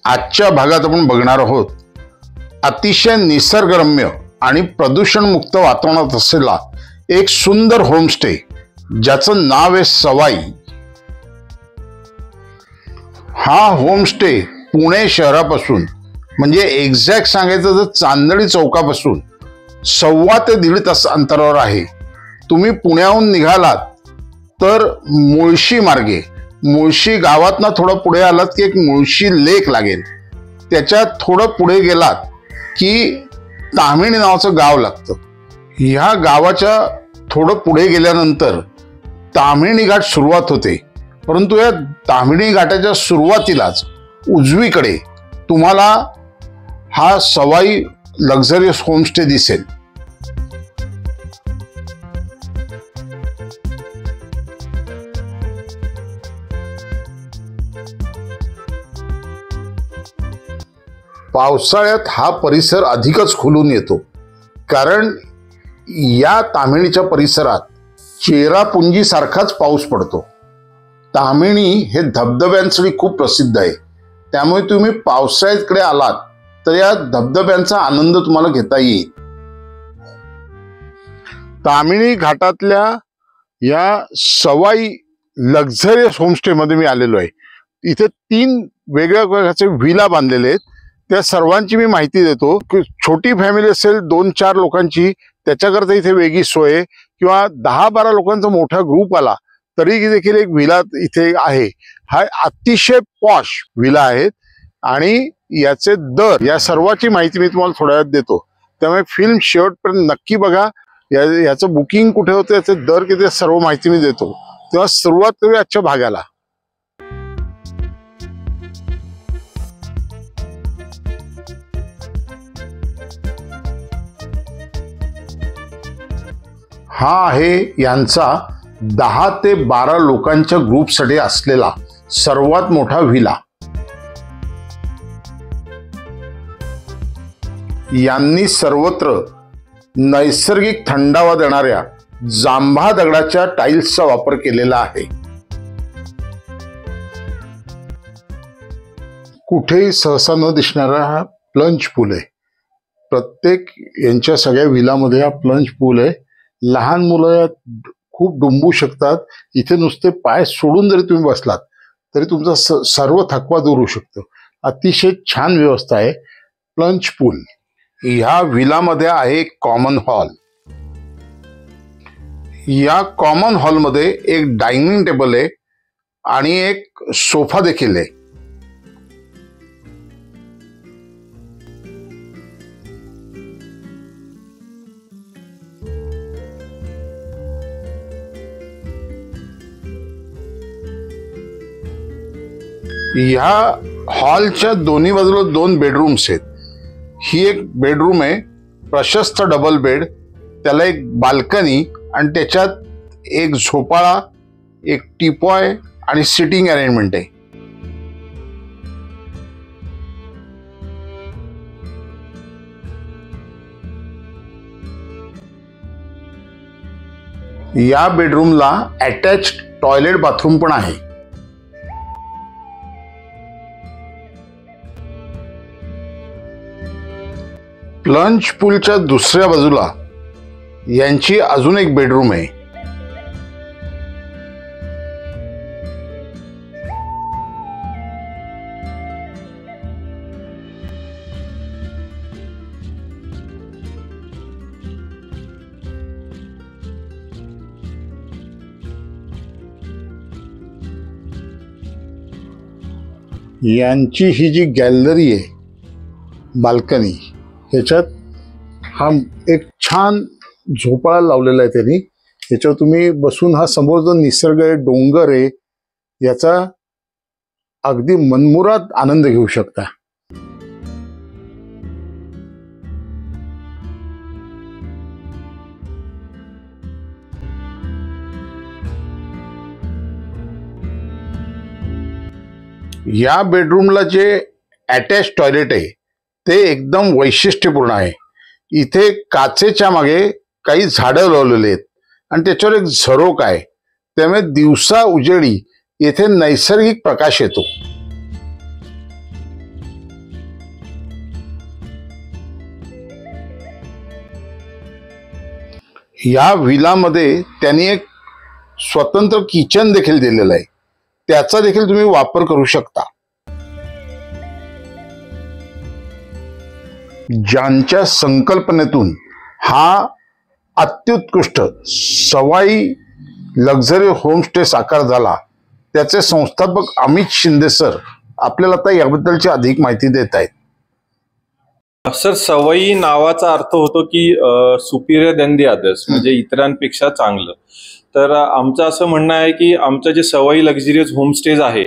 आजच्या भागात आपण बघणार आहोत अतिशय निसर्गरम्य आणि प्रदूषणमुक्त वातावरणात असलेला एक सुंदर होमस्टे ज्याचं नाव आहे सवाई। हा होमस्टे पुणे शहरापासून म्हणजे एक्झॅक्ट सांगायचं तर चांदणी चौकापासून 1.25 ते 1.5 तास अंतरावर आहे। तुम्ही पुण्याहून निघालात तर मुळशी मार्गे मुळशी गावातनं थोडं पुढे आलात की एक मुळशी लेक लागेल, त्याच्यात थोडं पुढे गेलात की ताम्हिणी नावाचं गाव लागतं। ह्या गावाच्या थोडं पुढे गेल्यानंतर ताम्हिणी घाट सुरुवात होते, परंतु या ताम्हिणी घाटाच्या सुरुवातीलाच उजवीकडे तुम्हाला हा सवाई लक्झरियस होमस्टे दिसेल। पावसाळ्यात हा परिसर अधिकच खुलून येतो, कारण या ताम्हिणीच्या परिसरात चेरापुंजी सारखाच पाऊस पडतो। ताम्हिणी हे धबधब्यांसाठी खूप प्रसिद्ध आहे, त्यामुळे तुम्ही पावसाळ्याकडे आलात तर या धबधब्यांचा आनंद तुम्हाला घेता येईल। ताम्हिणी घाटातल्या या सवाई लक्झरियस होमस्टे मध्ये मी आलेलो आहे। इथे 3 वेगवेगळ्या प्रकारचे व्हिला बांधलेले आहेत, त्या सर्वांची मी माहिती देतो। छोटी फॅमिली असेल 2-4 लोकांची त्याच्याकरता इथे वेगळी सोय, किंवा 10-12 लोकांचा मोठा ग्रुप आला तरी देखील एक व्हिला इथे आहे। हा अतिशय पॉश व्हिला आहेत आणि याचे दर या सर्वांची माहिती मी तुम्हाला थोड्या वेळात देतो, त्यामुळे फिल्म शेवटपर्यंत नक्की बघा। याचं बुकिंग कुठे होतं, याचे दर किती, सर्व माहिती मी देतो। तेव्हा सुरुवात करूया आजच्या भागाला। हा आहे यांचा 10 ते 12 लोकांच्या ग्रुपसाठी असलेला सर्वात मोठा व्हिला। यांनी सर्वत्र नैसर्गिक थंडावा देणाऱ्या जांभा दगडाच्या टाइल्सचा वापर केलेला आहे। कुठेही सहसा न दिसणारा हा प्लंज पूल आहे। प्रत्येक यांच्या सगळ्या व्हिलामध्ये हा प्लंज पूल आहे। लहान मुलं यात खूप डुंबू शकतात। इथे नुसते पाय सोडून जरी तुम्ही बसलात तरी तुमचा सर्व थकवा दूर होऊ शकतो। अतिशय छान व्यवस्था आहे। प्लंज पूल। ह्या व्हिलामध्ये आहे कॉमन हॉल। या कॉमन हॉलमध्ये एक डायनिंग टेबल आहे आणि एक सोफा देखील आहे। ह्या हॉलच्या दोन्ही बाजूला 2 बेडरूम्स आहेत। ही एक बेडरूम आहे, प्रशस्त डबल बेड, त्याला एक बाल्कनी आणि त्याच्यात एक झोपाळा, एक टीपॉय आणि सिटिंग अरेंजमेंट आहे। या बेडरूमला अटॅच्ड टॉयलेट बाथरूम पण आहे। प्लंज पूलच्या दुसऱ्या बाजूला यांची अजून एक बेडरूम आहे। यांची ही जी गॅलरी आहे, बाल्कनी, ह्याच्यात हा एक छान झोपाळा लावलेला आहे त्यांनी। ह्याच्यावर तुम्ही बसून हा समोर जो निसर्ग आहे, डोंगर आहे, याचा अगदी मनमुराद आनंद घेऊ शकता। या बेडरूमला जे अटॅच टॉयलेट आहे ते एकदम वैशिष्ट्यपूर्ण आहे। इथे काचेच्या मागे काही झाडं लावलेली आहेत आणि त्याच्यावर एक झरोका आहे, त्यामुळे दिवसा उजेडी येथे नैसर्गिक प्रकाश येतो। या विलामध्ये त्यांनी एक स्वतंत्र किचन देखील दिलेलं आहे, त्याचा देखील तुम्ही वापर करू शकता. ज्यांच्या संकल्पनेतून हा अत्युत्कृष्ट सवाई लक्झरी होमस्टे साकार झाला, त्याचे संस्थापक अमित शिंदे सर आपल्याला आता याबद्दलची अधिक माहिती देत आहेत. सर, सवयी नावाचा अर्थ होतो की सुपिरियर दॅन दी अदर्स, म्हणजे इतरांपेक्षा चांगलं. तर आमचं असं म्हणणं आहे की आमचं जे सवयी लक्झरियस होमस्टेज आहे,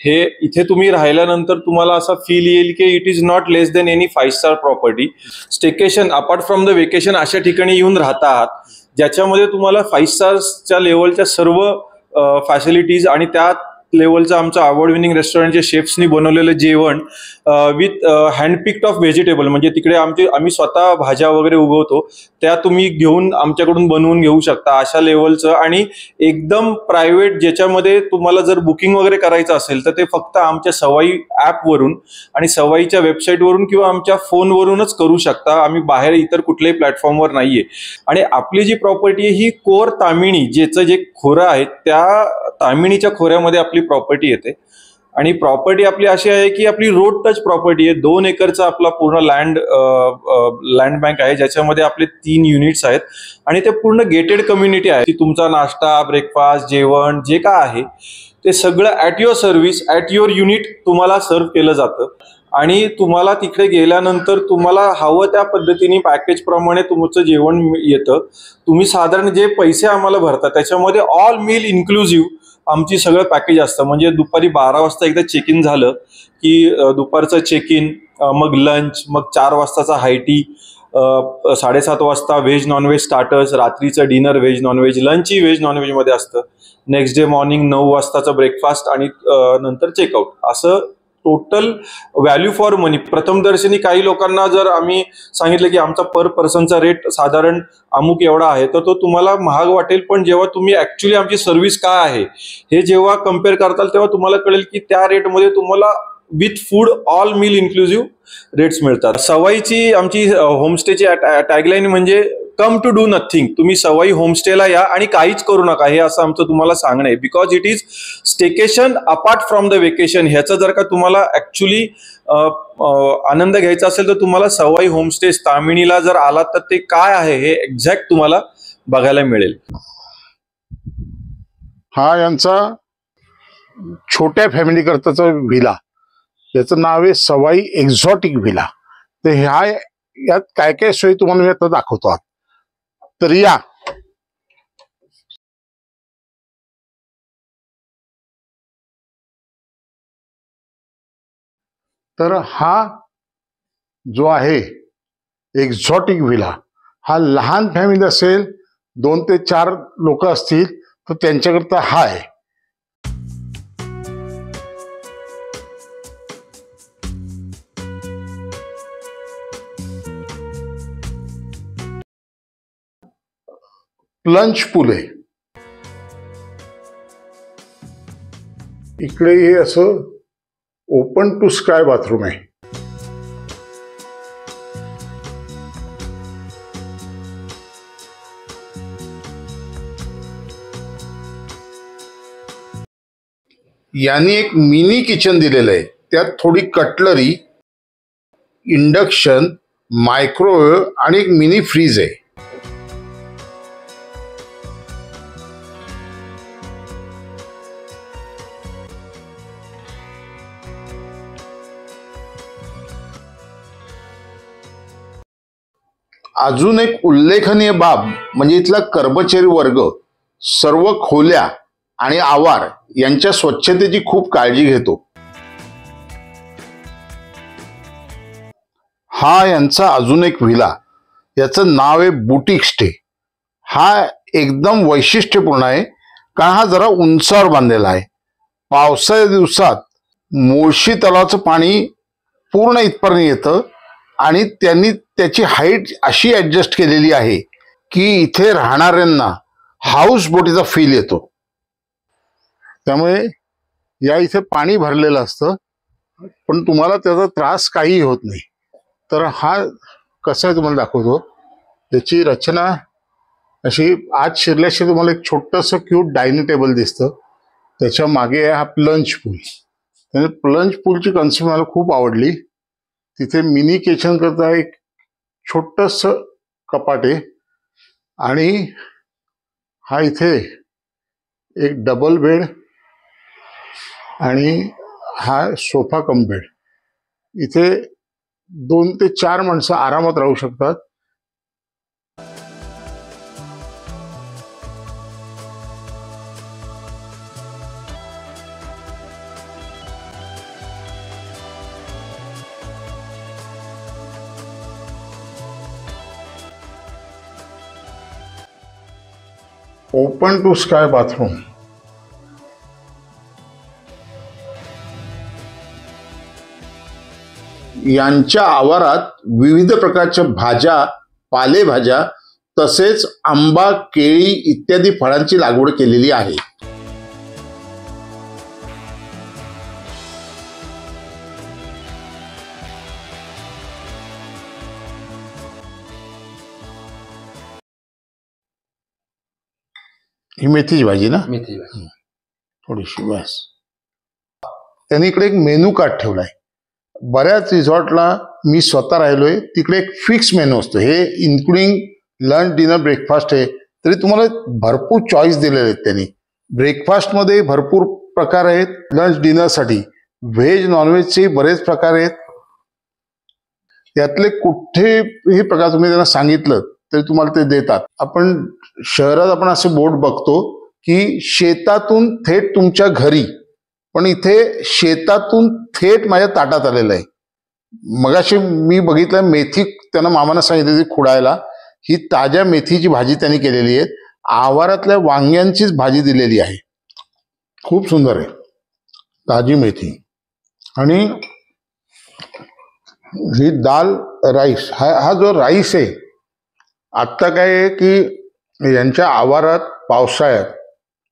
हे इथे तुम्ही राहिल्यानंतर तुम्हाला असा फील येईल की it is not less than any 5 star property. Staycation apart from the vacation अशा ठिकाणी येऊन राहता आहात, ज्याच्यामध्ये तुम्हाला 5 स्टार्सच्या लेवलच्या सर्व फॅसिलिटीज आणि त्या लेवलचं आमचं अवॉर्ड विनिंग रेस्टॉरंटच्या शेफ्सनी बनवलेलं जेवण विथ हँडपिक्ड ऑफ व्हेजिटेबल, म्हणजे तिकडे आम्ही स्वतः भाज्या वगैरे उगवतो, त्या तुम्ही घेऊन आमच्याकडून बनवून घेऊ शकता अशा लेवलचं. आणि एकदम प्रायव्हेट, ज्याच्यामध्ये तुम्हाला जर बुकिंग वगैरे करायचं असेल तर ते फक्त आमच्या सवाई ॲपवरून आणि सवाईच्या वेबसाईटवरून किंवा आमच्या फोनवरूनच करू शकता. आम्ही बाहेर इतर कुठल्याही प्लॅटफॉर्मवर नाहीये. आणि आपली जी प्रॉपर्टी आहे ही कोर तामिणी, ज्याचं जे खोरं आहे त्या तामिणीच्या खोऱ्यामध्ये आपली प्रॉपर्टी येते. आणि प्रॉपर्टी आपली अशी आहे की आपली रोड टच प्रॉपर्टी आहे. 2 एकरचा आपला पूर्ण लँड बँक आहे, ज्याच्यामध्ये आपले 3 युनिट्स आहेत आणि ते पूर्ण गेटेड कम्युनिटी आहे. तुमचा नाश्ता, ब्रेकफास्ट, जेवण जे काय आहे ते सगळं at your service, at your unit तुम्हाला सर्व केलं जातं. आणि तुम्हाला तिकडे गेल्यानंतर तुम्हाला हवं त्या पद्धतीने पॅकेज प्रमाणे तुमचं जेवण येतं. तुम्ही साधारण जे पैसे आम्हाला भरता त्याच्यामध्ये ऑल मील इन्क्लुझिव्ह आमची सगळं पॅकेज असतं. म्हणजे दुपारी 12 वाजता एकदा चेक इन झालं की दुपारचं चेक इन, मग लंच, मग 4 वाजताचा हाय टी, 7:30 वाजता व्हेज नॉनव्हेज स्टार्टर्स, रात्रीचं डिनर व्हेज नॉनव्हेज, लंचही व्हेज नॉनव्हेजमध्ये असतं, नेक्स्ट डे मॉर्निंग 9 वाजताचं ब्रेकफास्ट आणि नंतर चेकआउट. असं टोटल व्हॅल्यू फॉर मनी. प्रथमदर्शनी काही लोकांना जर आम्ही सांगितलं की आमचा पर पर्सनचा रेट साधारण अमुक एवढा आहे, तर तो तुम्हाला महाग वाटेल. पण जेव्हा तुम्ही ऍक्च्युली आमची सर्व्हिस काय आहे हे जेव्हा कम्पेअर करताल तेव्हा तुम्हाला कळेल की त्या रेटमध्ये तुम्हाला with food all meal inclusive rates मिळतात. सवाईची आमची होमस्टेची टॅगलाईन म्हणजे कम टू डू नथिंग. तुम्ही सवाई होमस्टेला या आणि काहीच करू नका, हे असं आमचं तुम्हाला सांगणं आहे. Because it is staycation apart from the vacation. ह्याचं जर का तुम्हाला ऍक्च्युली आनंद घ्यायचा असेल तर तुम्हाला सवाई होमस्टे तामिणीला जर आलात तर ते काय आहे हे एक्झॅक्ट तुम्हाला बघायला मिळेल. हा यांचा छोट्या फॅमिली करताचा व्हिला, याचं नाव आहे सवाई एक्झॉटिक व्हिला. तर यात काय काय सोयी तुम्हाला मी आता दाखवतो आहात. तर या तर हा जो आहे एक्झॉटिक व्हिला, हा लहान फॅमिली असेल, 2 ते 4 लोक असतील तर त्यांच्याकरता हा आहे. लंच पूल आहे. इकडे हे असं ओपन टू स्काय बाथरूम आहे. यांनी एक मिनी किचन दिलेलं आहे, त्यात थोडी कटलरी, इंडक्शन, मायक्रोवेव्ह आणि एक मिनी फ्रीज आहे. अजून एक उल्लेखनीय बाब म्हणजे इथला कर्मचारी वर्ग सर्व खोल्या आणि आवार यांच्या स्वच्छतेची खूप काळजी घेतो. हा यांचा अजून एक व्हिला, याचं नाव आहे बुटीक स्टे. हा एकदम वैशिष्ट्यपूर्ण आहे कारण हा जरा उंचावर बांधलेला आहे. पावसाळ्या दिवसात मुळशी तलावाचं पाणी पूर्ण इथपर्यंत येतं आणि त्यांनी त्याची हाईट अशी ऍडजस्ट केलेली आहे की इथे राहणाऱ्यांना हाऊस बोटीचा फील येतो. त्यामुळे या इथे पाणी भरलेलं असतं पण तुम्हाला त्याचा त्रास काही होत नाही. तर हा कसा आहे तुम्हाला दाखवतो. त्याची रचना अशी आज शिरल्याशी तुम्हाला एक छोटंसं क्यूट डायनिंग टेबल दिसतं. त्याच्या मागे आहे हा प्लंज पूल. त्याने प्लंज पूलची कन्सेप्ट मला खूप आवडली. तिथे मिनी किचन करता एक छोटंसं कपाट आहे आणि हा इथे एक डबल बेड आणि हा सोफा कम बेड. इथे 2 ते 4 माणसं आरामात राहू शकतात. Open to sky bathroom. यांच्या आवारात विविध प्रकारच्या भाज्या, पालेभाज्या तसेच आंबा, केळी इत्यादी फळांची लागवड केलेली आहे. ही मेथीची भाजी ना, मेथीची भाजी थोडीशी बस. त्यांनी इकडे एक मेनू कार्ड ठेवलाय. बऱ्याच रिसॉर्टला मी स्वतः राहिलोय, तिकडे एक फिक्स मेनू असतो. हे इन्क्लुडिंग लंच, डिनर, ब्रेकफास्ट आहे. तरी तुम्हाला भरपूर चॉईस दिलेले आहेत त्यांनी. ब्रेकफास्टमध्ये भरपूर प्रकार आहेत. लंच, डिनरसाठी व्हेज, नॉनव्हेजचे बरेच प्रकार आहेत. यातले कुठेही प्रकार तुम्ही त्यांना सांगितलं तरी तुम्हाला ते देतात. शहरात आपण असे बोर्ड बघतो की शेतातून थेट तुमच्या घरी, पण इथे शेतातून थेट माझ्या ताटात आलेलं आहे. मगाशी मी बघितलं मेथी, त्यांना मामानं सांगितलं ती खुडायला. ही ताज्या मेथीची भाजी त्यांनी केलेली आहे. आवारातल्या वांग्यांचीच भाजी दिलेली आहे. खूप सुंदर आहे, ताजी मेथी. आणि ही दाल राईस, हा जो राईस आहे, आत्ता काय आहे की यांच्या आवारात पावसाळ्यात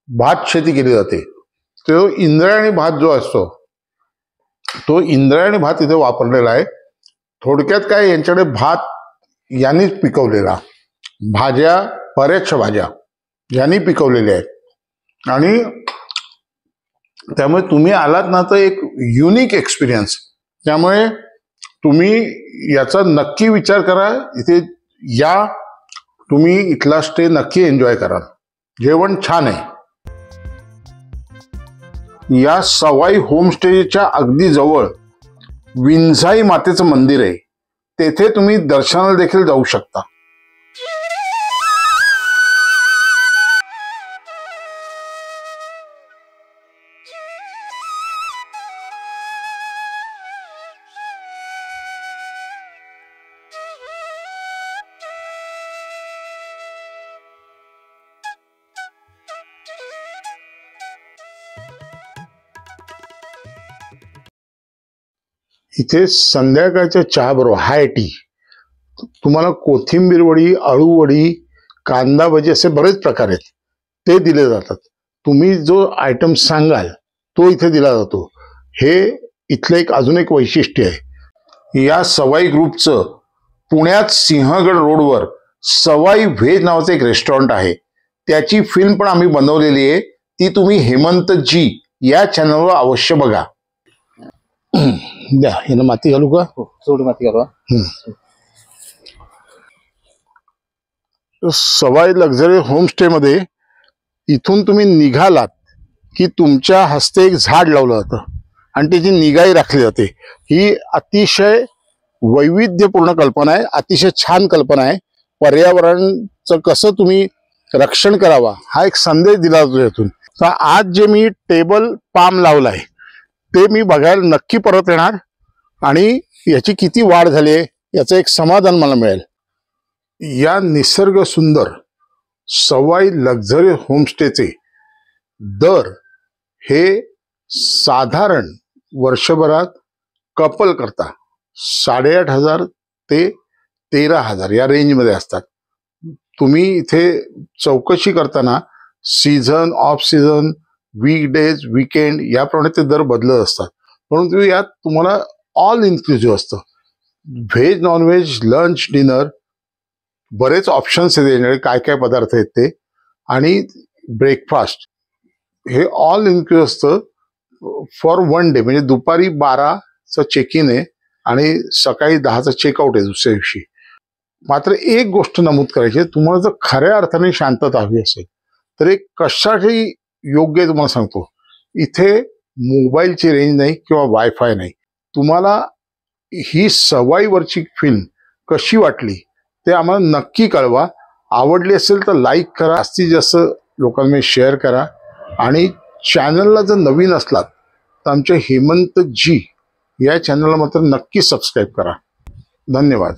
भात शेती केली जाते. तो इंद्रायणी भात जो असतो, तो इंद्रायणी भात इथे वापरलेला आहे. थोडक्यात काय, यांच्याकडे भात यांनीच पिकवलेला, भाज्या, बऱ्याचशा भाज्या यांनी पिकवलेल्या आहेत. आणि त्यामुळे तुम्ही आलात ना तर एक युनिक एक्सपिरियन्स. त्यामुळे तुम्ही याचा नक्की विचार करा. इथे या, तुम्ही इथला स्टे नक्की एन्जॉय करा. जेवण छान आहे. या सवाई होमस्टेच्या अगदी जवळ विंझाई मातेचं मंदिर आहे. तेथे तुम्ही दर्शनाला देखील जाऊ शकता. इथे संध्याकाळच्या चहा बरोबर हाय टी, तुम्हाला कोथिंबीर वडी, अळू वडी, कांदा भजी असे बरेच प्रकार आहेत, ते दिले जातात. तुम्ही जो आयटम सांगाल तो इथे दिला जातो. हे इथलं अजून एक वैशिष्ट्य आहे. या सवाई ग्रुपचं पुण्यात सिंहगड रोडवर सवाई व्हेज नावाचं एक रेस्टॉरंट आहे. त्याची फिल्म पण आम्ही बनवलेली आहे. ती तुम्ही हेमंत जी या चॅनलवर अवश्य बघा. द्या, यानं माती घालू का? थोडी माती घालवा. सवाई लक्झरी होमस्टे मध्ये इथून तुम्ही निघालात की तुमच्या हस्ते एक झाड लावलं जातं आणि त्याची निगाही राखली जाते. ही अतिशय वैविध्यपूर्ण कल्पना आहे, अतिशय छान कल्पना आहे. पर्यावरणाचं कसं तुम्ही रक्षण करावा हा एक संदेश दिला जातो यातून. तर आज जे मी टेबल पाम लावलाय ते मी बघायला नक्की परत येणार आणि याची किती वाढ झाली आहे याचं एक समाधान मला मिळेल. या निसर्ग सुंदर सवाई लक्झरी होमस्टेचे दर हे साधारण वर्षभरात कपल करता 8,500 ते 13,000 या रेंजमध्ये असतात. तुम्ही इथे चौकशी करताना season, of season, weekdays, weekend याप्रमाणे ते दर बदलत असतात. परंतु यात तुम्हाला ऑल इन्क्लुसिव्ह असतं. व्हेज, नॉनव्हेज, लंच, डिनर बरेच ऑप्शन्स आहेत याच्याकडे, काय काय पदार्थ आहेत ते, आणि ब्रेकफास्ट हे ऑल इन्क्लूड असतं फॉर 1 डे. म्हणजे दुपारी 12चं चेक इन आहे आणि सकाळी 10चं चेकआउट आहे दुसऱ्या दिवशी. मात्र एक गोष्ट नमूद करायची आहे, तुम्हाला जर खऱ्या अर्थाने शांतता हवी असेल तर एक कशासाठी योग्य आहे तुम्हाला सांगतो. इथे मोबाईलची रेंज नाही किंवा वायफाय नाही. तुम्हाला ही सवाईवरची फिल्म कशी वाटली ते आम्हाला नक्की कळवा. आवडली असेल तर लाईक करा, जास्तीत जास्त लोकांमध्ये शेअर करा, आणि चॅनलला जर नवीन असलात तर आमच्या हेमंत जी या चॅनलला मात्र नक्की सबस्क्राईब करा. धन्यवाद.